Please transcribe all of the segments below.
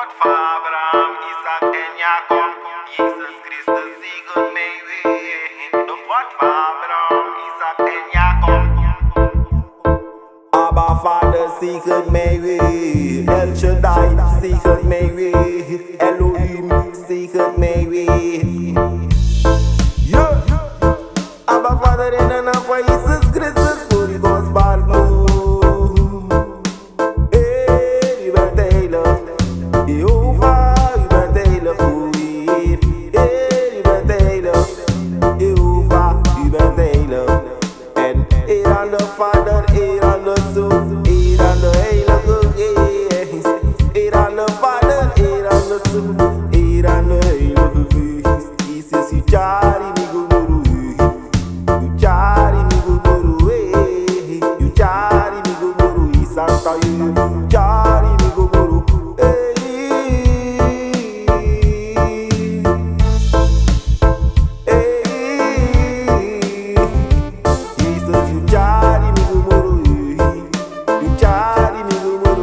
God voor Abraham, Isaac en Jacob. Jezus Christus zegent mij weer. De God voor Abraham, Isaac en Jacob. Abba Vader zegent mij weer. El Shaddai zegent mij weer. Elohim zegent mij weer. Abba Vader in de naam van Jezus Christus voor die gospel bloed. U bent heilig, Jehovah, u bent heilig, u bent heilig, Jehovah, u bent heilig. En eer aan de Vader, eer aan de Zoon, eer aan de Heilige Geest. Eer aan de Vader, eer aan de Zoon, eer aan de Heilige Geest. Jezus, u jari mi guru, u jari mi guru, u jari mi guru, Isanta you, jari mi guru, Jesus, you jari mi guru, you jari mi guru,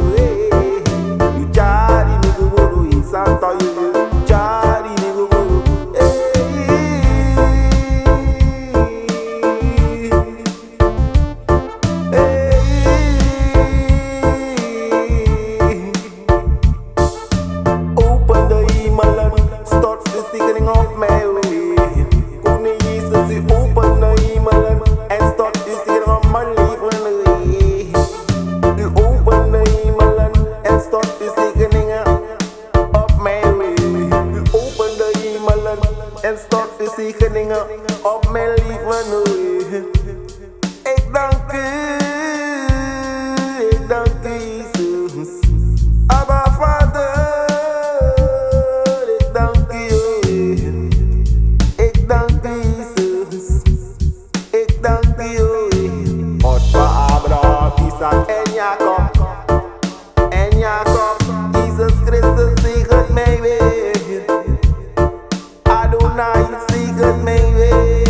you jari mi guru, Isanta you, jari mi guru, Open de hemelen, stort de ziekening op mijn weg. Koning Jezus, u open de hemelen en stort de ziekening op mijn leven weg. U open de hemelen en stort de ziekeningen op mijn weg. U open de hemelen en stort de ziekeningen op mijn leven weg. Ik dank u Jezus. Abba Vader, ik dank u. Ik dank u Jezus. Ik dank u. God voor Abraham, Isaac en Jacob. En Jacob, Jezus Christus zegent mij weer. Adonai zegent mij weer.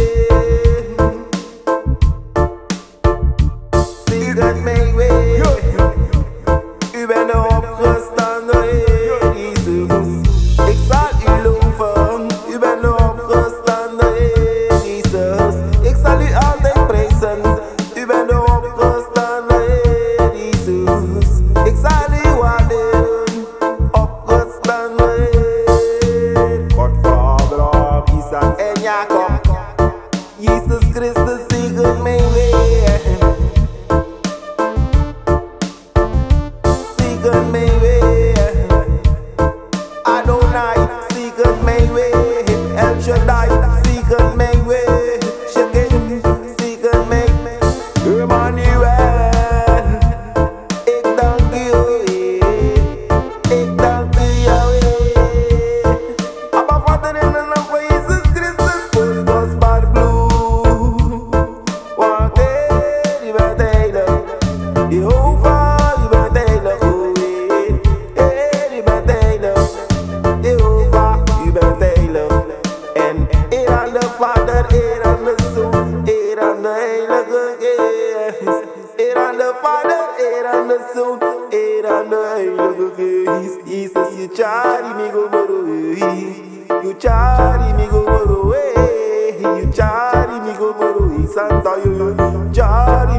Zegent mij weer. U bent de opgestane Heer Jezus. Ik zal u loven. U bent de opgestane Heer Jezus. Ik zal u altijd prijzen. U bent de opgestane Heer Jezus. Ik zal u waarderen. Opgestane Heer. God voor Abraham, Isaac en Jacob. Jezus Christus zegent mij weer. Zegent mij weer. Adonai zegent mij weer. El Shaddai zegent mij weer. Shekin zegent mij weer. Emmanuel, ik dank u. Ik dank u Yahweh. Abba Vader in de naam van Jezus Christus voor de gospel bloed. Want u bent heilig, Jehovah, u bent heilig, u bent heilig, Jehovah, u bent heilig. En eer aan de Vader, eer aan de Zoon, eer aan de Heilige Geest. Eer aan de Vader, eer aan de Zoon, eer aan de Heilige Geest. Jesus, you jari mi guru, you jari mi guru, you jari mi guru, Santa you jari